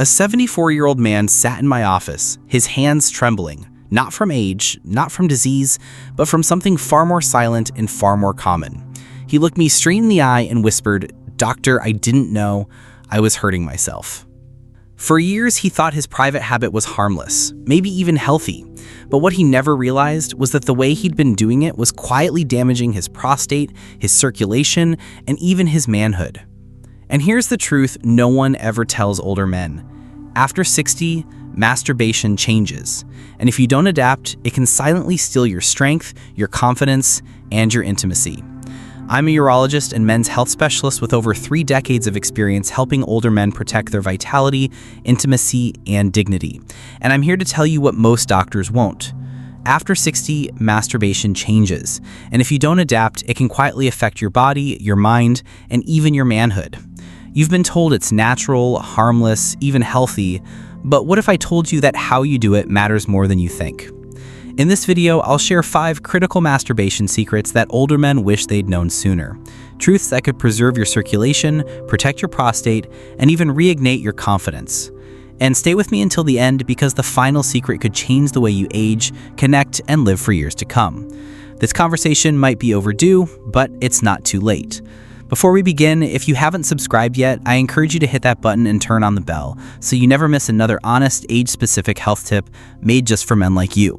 A 74-year-old man sat in my office, his hands trembling, not from age, not from disease, but from something far more silent and far more common. He looked me straight in the eye and whispered, "Doctor, I didn't know I was hurting myself." For years, he thought his private habit was harmless, maybe even healthy. But what he never realized was that the way he'd been doing it was quietly damaging his prostate, his circulation, and even his manhood. And here's the truth no one ever tells older men. After 60, masturbation changes. And if you don't adapt, it can silently steal your strength, your confidence, and your intimacy. I'm a urologist and men's health specialist with over 3 decades of experience helping older men protect their vitality, intimacy, and dignity. And I'm here to tell you what most doctors won't. After 60, masturbation changes. And if you don't adapt, it can quietly affect your body, your mind, and even your manhood. You've been told it's natural, harmless, even healthy, but what if I told you that how you do it matters more than you think? In this video, I'll share 5 critical masturbation secrets that older men wish they'd known sooner. Truths that could preserve your circulation, protect your prostate, and even reignite your confidence. And stay with me until the end because the final secret could change the way you age, connect, and live for years to come. This conversation might be overdue, but it's not too late. Before we begin, if you haven't subscribed yet, I encourage you to hit that button and turn on the bell so you never miss another honest, age-specific health tip made just for men like you.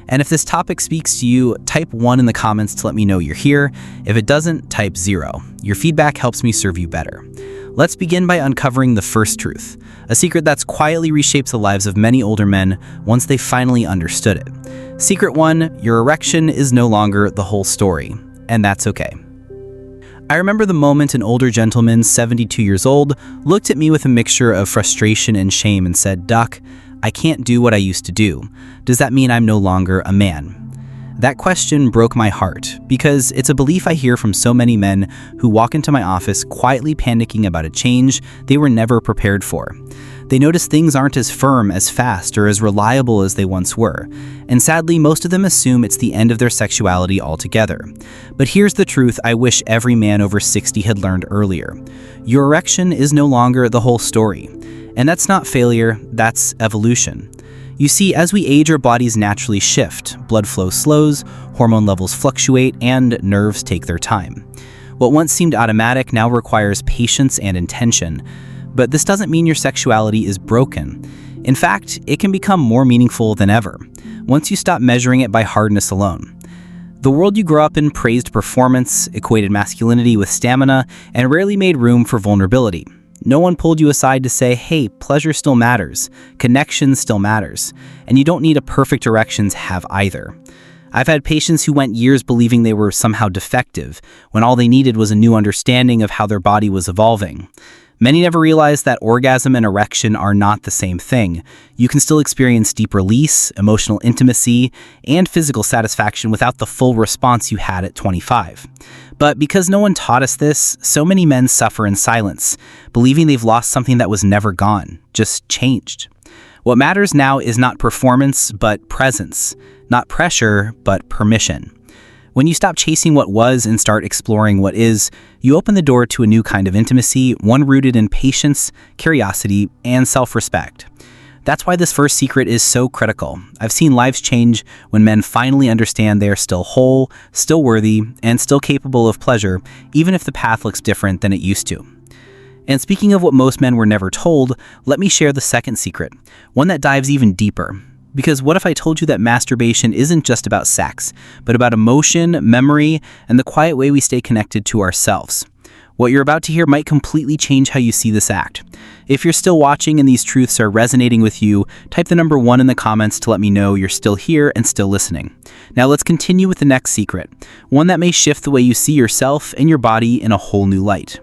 And if this topic speaks to you, type 1 in the comments to let me know you're here. If it doesn't, type 0. Your feedback helps me serve you better. Let's begin by uncovering the first truth, a secret that's quietly reshaped the lives of many older men once they finally understood it. Secret 1, your erection is no longer the whole story, and that's okay. I remember the moment an older gentleman, 72 years old, looked at me with a mixture of frustration and shame and said, "Doc, I can't do what I used to do. Does that mean I'm no longer a man?" That question broke my heart because it's a belief I hear from so many men who walk into my office quietly panicking about a change they were never prepared for. They notice things aren't as firm, as fast, or as reliable as they once were. And sadly, most of them assume it's the end of their sexuality altogether. But here's the truth I wish every man over 60 had learned earlier. Your erection is no longer the whole story. And that's not failure, that's evolution. You see, as we age, our bodies naturally shift, blood flow slows, hormone levels fluctuate, and nerves take their time. What once seemed automatic now requires patience and intention. But this doesn't mean your sexuality is broken. In fact, it can become more meaningful than ever, once you stop measuring it by hardness alone. The world you grew up in praised performance, equated masculinity with stamina, and rarely made room for vulnerability. No one pulled you aside to say, hey, pleasure still matters, connection still matters, and you don't need a perfect erection to have either. I've had patients who went years believing they were somehow defective, when all they needed was a new understanding of how their body was evolving. Many never realize that orgasm and erection are not the same thing. You can still experience deep release, emotional intimacy, and physical satisfaction without the full response you had at 25. But because no one taught us this, so many men suffer in silence, believing they've lost something that was never gone, just changed. What matters now is not performance, but presence. Not pressure, but permission. When you stop chasing what was and start exploring what is, you open the door to a new kind of intimacy, one rooted in patience, curiosity, and self-respect. That's why this first secret is so critical. I've seen lives change when men finally understand they are still whole, still worthy, and still capable of pleasure, even if the path looks different than it used to. And speaking of what most men were never told, let me share the second secret, one that dives even deeper. Because what if I told you that masturbation isn't just about sex, but about emotion, memory, and the quiet way we stay connected to ourselves? What you're about to hear might completely change how you see this act. If you're still watching and these truths are resonating with you, type the number 1 in the comments to let me know you're still here and still listening. Now let's continue with the next secret, one that may shift the way you see yourself and your body in a whole new light.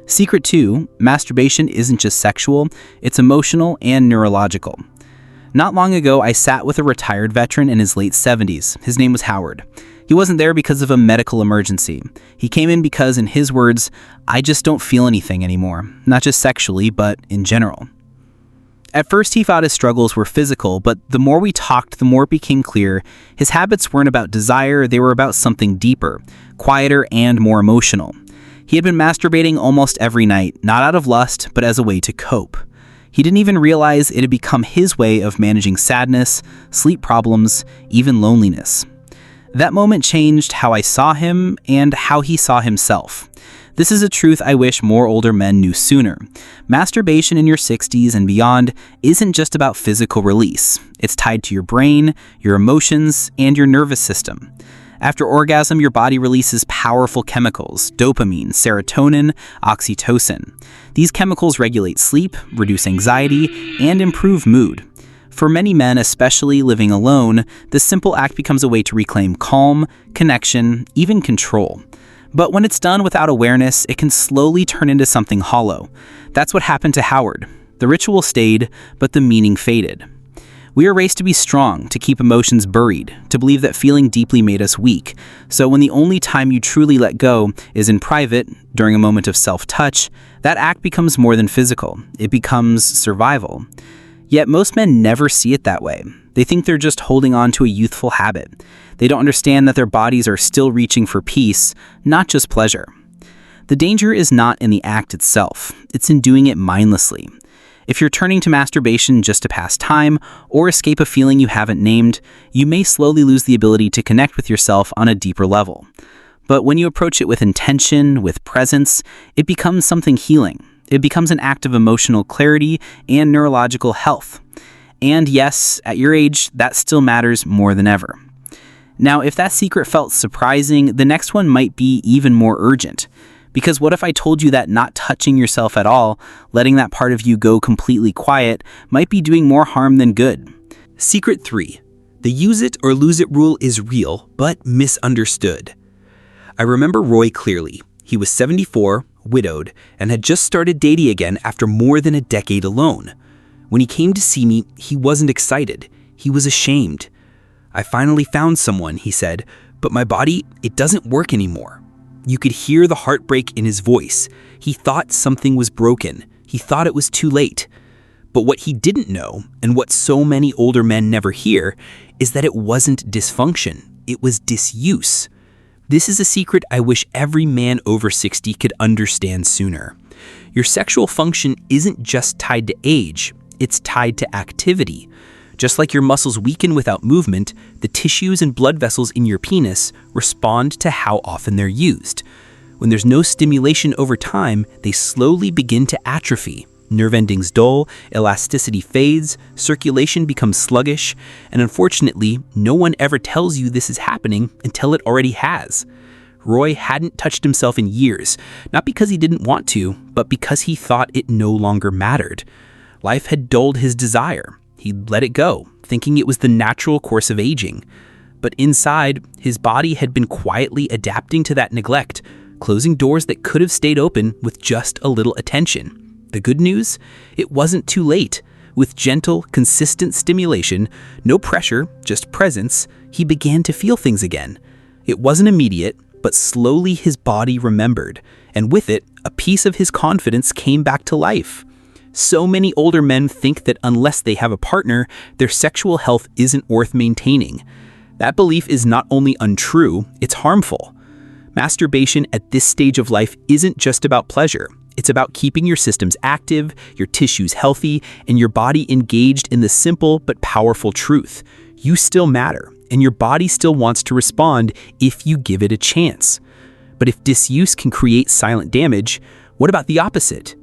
Secret 2, masturbation isn't just sexual, it's emotional and neurological. Not long ago, I sat with a retired veteran in his late 70s. His name was Howard. He wasn't there because of a medical emergency. He came in because, in his words, I just don't feel anything anymore. Not just sexually, but in general. At first, he thought his struggles were physical, but the more we talked, the more it became clear his habits weren't about desire, they were about something deeper, quieter, and more emotional. He had been masturbating almost every night, not out of lust, but as a way to cope. He didn't even realize it had become his way of managing sadness, sleep problems, even loneliness. That moment changed how I saw him and how he saw himself. This is a truth I wish more older men knew sooner. Masturbation in your 60s and beyond isn't just about physical release. It's tied to your brain, your emotions, and your nervous system. After orgasm, your body releases powerful chemicals: dopamine, serotonin, oxytocin. These chemicals regulate sleep, reduce anxiety, and improve mood. For many men, especially living alone, this simple act becomes a way to reclaim calm, connection, even control. But when it's done without awareness, it can slowly turn into something hollow. That's what happened to Howard. The ritual stayed, but the meaning faded. We are raised to be strong, to keep emotions buried, to believe that feeling deeply made us weak. So when the only time you truly let go is in private, during a moment of self-touch, that act becomes more than physical. It becomes survival. Yet most men never see it that way. They think they're just holding on to a youthful habit. They don't understand that their bodies are still reaching for peace, not just pleasure. The danger is not in the act itself. It's in doing it mindlessly. If you're turning to masturbation just to pass time or escape a feeling you haven't named, you may slowly lose the ability to connect with yourself on a deeper level. But when you approach it with intention, with presence, it becomes something healing. It becomes an act of emotional clarity and neurological health. And yes, at your age, that still matters more than ever. Now, if that secret felt surprising, the next one might be even more urgent. Because what if I told you that not touching yourself at all, letting that part of you go completely quiet, might be doing more harm than good? Secret 3. The use it or lose it rule is real, but misunderstood. I remember Roy clearly. He was 74, widowed, and had just started dating again after more than a decade alone. When he came to see me, he wasn't excited. He was ashamed. "I finally found someone," he said, "but my body, it doesn't work anymore." You could hear the heartbreak in his voice. He thought something was broken. He thought it was too late. But what he didn't know, and what so many older men never hear, is that it wasn't dysfunction. It was disuse. This is a secret I wish every man over 60 could understand sooner. Your sexual function isn't just tied to age, it's tied to activity. Just like your muscles weaken without movement, the tissues and blood vessels in your penis respond to how often they're used. When there's no stimulation over time, they slowly begin to atrophy. Nerve endings dull, elasticity fades, circulation becomes sluggish, and unfortunately, no one ever tells you this is happening until it already has. Roy hadn't touched himself in years, not because he didn't want to, but because he thought it no longer mattered. Life had dulled his desire. He'd let it go, thinking it was the natural course of aging. But inside, his body had been quietly adapting to that neglect, closing doors that could have stayed open with just a little attention. The good news? It wasn't too late. With gentle, consistent stimulation, no pressure, just presence, he began to feel things again. It wasn't immediate, but slowly his body remembered, and with it, a piece of his confidence came back to life. So many older men think that unless they have a partner, their sexual health isn't worth maintaining. That belief is not only untrue, it's harmful. Masturbation at this stage of life isn't just about pleasure. It's about keeping your systems active, your tissues healthy, and your body engaged in the simple but powerful truth. You still matter, and your body still wants to respond if you give it a chance. But if disuse can create silent damage, what about the opposite?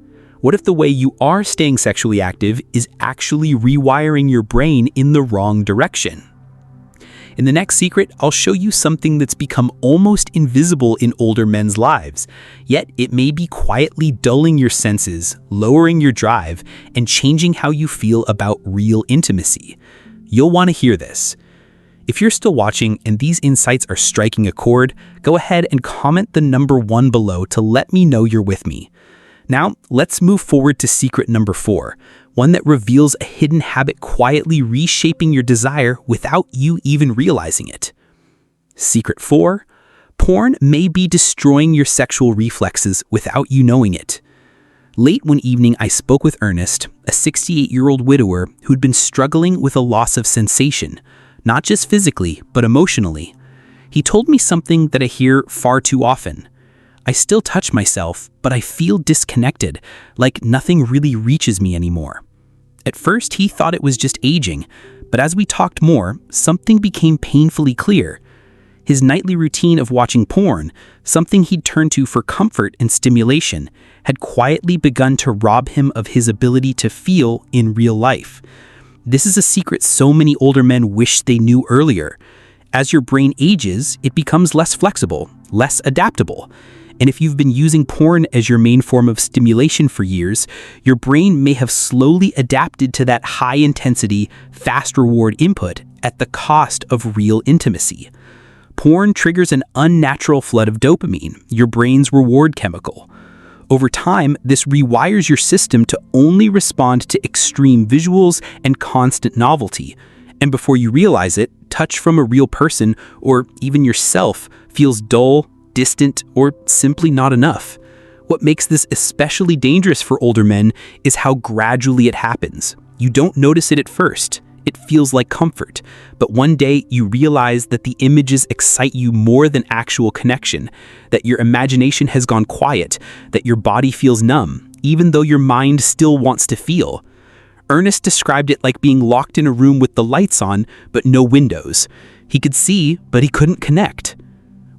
What if the way you are staying sexually active is actually rewiring your brain in the wrong direction? In the next secret, I'll show you something that's become almost invisible in older men's lives, yet it may be quietly dulling your senses, lowering your drive, and changing how you feel about real intimacy. You'll want to hear this. If you're still watching and these insights are striking a chord, go ahead and comment the number 1 below to let me know you're with me. Now, let's move forward to secret number 4, one that reveals a hidden habit quietly reshaping your desire without you even realizing it. Secret 4, porn may be destroying your sexual reflexes without you knowing it. Late one evening, I spoke with Ernest, a 68-year-old widower who'd been struggling with a loss of sensation, not just physically, but emotionally. He told me something that I hear far too often. I still touch myself, but I feel disconnected, like nothing really reaches me anymore. At first, he thought it was just aging, but as we talked more, something became painfully clear. His nightly routine of watching porn, something he'd turned to for comfort and stimulation, had quietly begun to rob him of his ability to feel in real life. This is a secret so many older men wish they knew earlier. As your brain ages, it becomes less flexible, less adaptable. And if you've been using porn as your main form of stimulation for years, your brain may have slowly adapted to that high-intensity, fast-reward input at the cost of real intimacy. Porn triggers an unnatural flood of dopamine, your brain's reward chemical. Over time, this rewires your system to only respond to extreme visuals and constant novelty. And before you realize it, touch from a real person, or even yourself, feels dull, distant, or simply not enough. What makes this especially dangerous for older men is how gradually it happens. You don't notice it at first. It feels like comfort. But one day you realize that the images excite you more than actual connection, that your imagination has gone quiet, that your body feels numb, even though your mind still wants to feel. Ernest described it like being locked in a room with the lights on, but no windows. He could see, but he couldn't connect.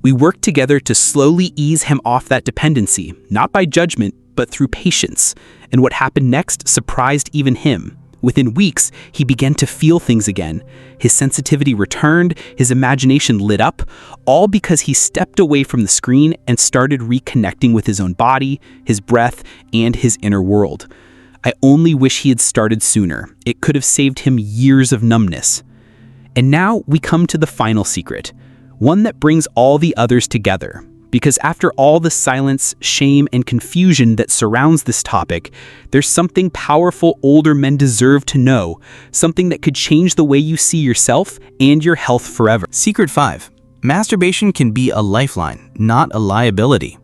We worked together to slowly ease him off that dependency, not by judgment, but through patience. And what happened next surprised even him. Within weeks, he began to feel things again. His sensitivity returned, his imagination lit up, all because he stepped away from the screen and started reconnecting with his own body, his breath, and his inner world. I only wish he had started sooner. It could have saved him years of numbness. And now we come to the final secret, one that brings all the others together. Because after all the silence, shame, and confusion that surrounds this topic, there's something powerful older men deserve to know, something that could change the way you see yourself and your health forever. Secret 5. Masturbation can be a lifeline, not a liability.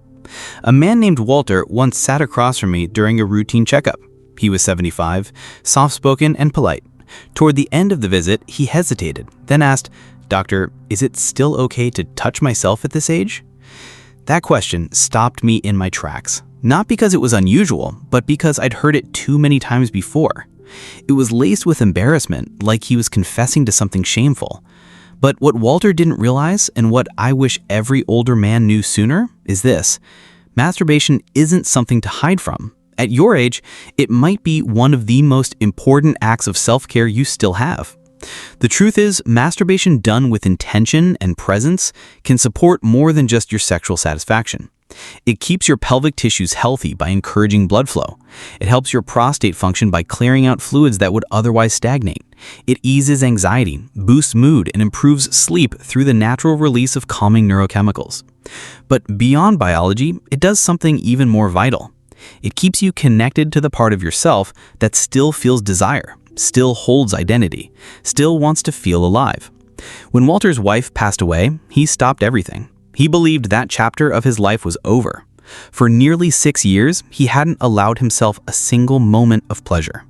A man named Walter once sat across from me during a routine checkup. He was 75, soft-spoken and polite. Toward the end of the visit, he hesitated, then asked, "Doctor, is it still okay to touch myself at this age?" That question stopped me in my tracks, not because it was unusual, but because I'd heard it too many times before. It was laced with embarrassment, like he was confessing to something shameful. But what Walter didn't realize, and what I wish every older man knew sooner, is this: masturbation isn't something to hide from. At your age, it might be one of the most important acts of self-care you still have. The truth is, masturbation done with intention and presence can support more than just your sexual satisfaction. It keeps your pelvic tissues healthy by encouraging blood flow. It helps your prostate function by clearing out fluids that would otherwise stagnate. It eases anxiety, boosts mood, and improves sleep through the natural release of calming neurochemicals. But beyond biology, it does something even more vital. It keeps you connected to the part of yourself that still feels desire, still holds identity, still wants to feel alive. When Walter's wife passed away, he stopped everything. He believed that chapter of his life was over. For nearly 6 years, he hadn't allowed himself a single moment of pleasure.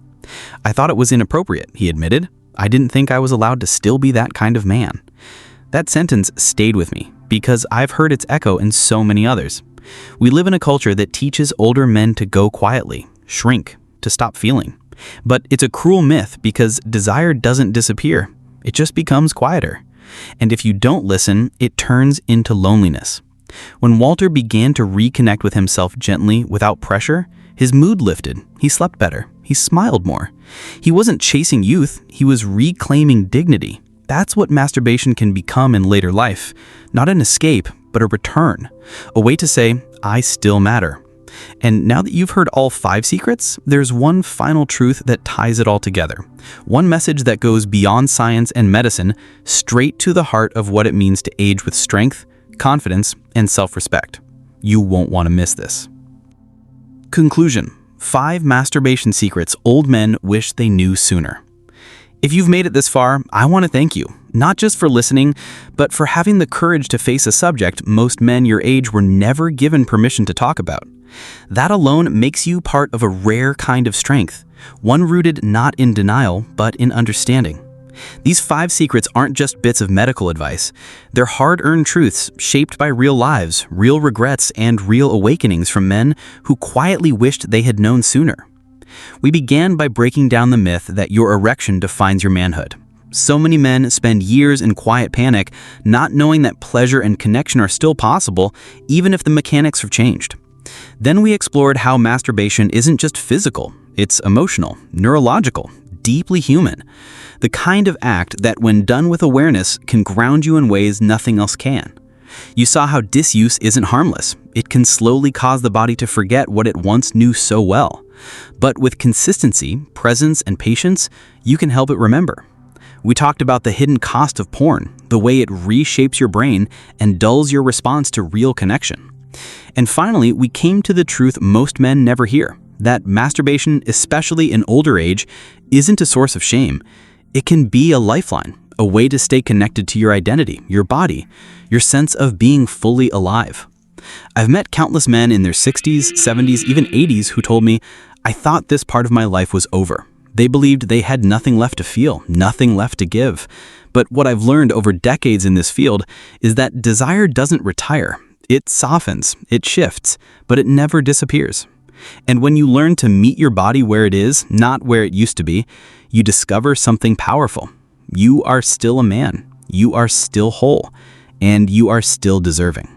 "I thought it was inappropriate," he admitted. "I didn't think I was allowed to still be that kind of man." That sentence stayed with me because I've heard its echo in so many others. We live in a culture that teaches older men to go quietly, shrink, to stop feeling. But it's a cruel myth because desire doesn't disappear. It just becomes quieter. And if you don't listen, it turns into loneliness. When Walter began to reconnect with himself gently, without pressure, his mood lifted. He slept better. He smiled more. He wasn't chasing youth. He was reclaiming dignity. That's what masturbation can become in later life. Not an escape, but a return. A way to say, "I still matter." And now that you've heard all 5 secrets, there's one final truth that ties it all together. One message that goes beyond science and medicine, straight to the heart of what it means to age with strength, confidence, and self-respect. You won't want to miss this. Conclusion: 5 masturbation secrets old men wish they knew sooner. If you've made it this far, I want to thank you, not just for listening, but for having the courage to face a subject most men your age were never given permission to talk about. That alone makes you part of a rare kind of strength, one rooted not in denial, but in understanding. These 5 secrets aren't just bits of medical advice. They're hard-earned truths shaped by real lives, real regrets, and real awakenings from men who quietly wished they had known sooner. We began by breaking down the myth that your erection defines your manhood. So many men spend years in quiet panic, not knowing that pleasure and connection are still possible, even if the mechanics have changed. Then we explored how masturbation isn't just physical, it's emotional, neurological, deeply human. The kind of act that, when done with awareness, can ground you in ways nothing else can. You saw how disuse isn't harmless. It can slowly cause the body to forget what it once knew so well. But with consistency, presence, and patience, you can help it remember. We talked about the hidden cost of porn, the way it reshapes your brain and dulls your response to real connection. And finally, we came to the truth most men never hear, that masturbation, especially in older age, isn't a source of shame. It can be a lifeline, a way to stay connected to your identity, your body, your sense of being fully alive. I've met countless men in their 60s, 70s, even 80s who told me, "I thought this part of my life was over." They believed they had nothing left to feel, nothing left to give. But what I've learned over decades in this field is that desire doesn't retire. It softens, it shifts, but it never disappears. And when you learn to meet your body where it is, not where it used to be, you discover something powerful. You are still a man, you are still whole, and you are still deserving.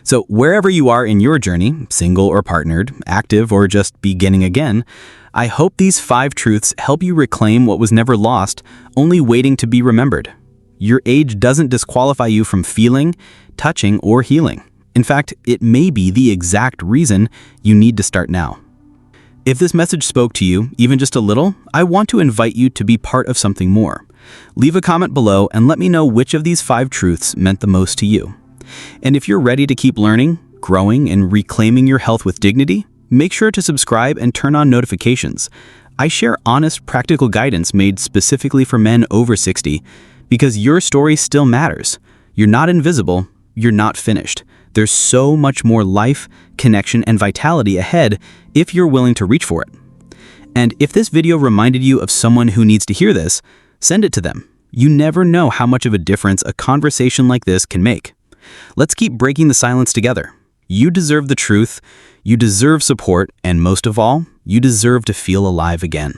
So wherever you are in your journey, single or partnered, active or just beginning again, I hope these 5 truths help you reclaim what was never lost, only waiting to be remembered. Your age doesn't disqualify you from feeling, touching, or healing. In fact, it may be the exact reason you need to start now. If this message spoke to you, even just a little, I want to invite you to be part of something more. Leave a comment below and let me know which of these 5 truths meant the most to you. And if you're ready to keep learning, growing, and reclaiming your health with dignity, make sure to subscribe and turn on notifications. I share honest, practical guidance made specifically for men over 60, because your story still matters. You're not invisible, you're not finished. There's so much more life, connection, and vitality ahead if you're willing to reach for it. And if this video reminded you of someone who needs to hear this, send it to them. You never know how much of a difference a conversation like this can make. Let's keep breaking the silence together. You deserve the truth, you deserve support, and most of all, you deserve to feel alive again.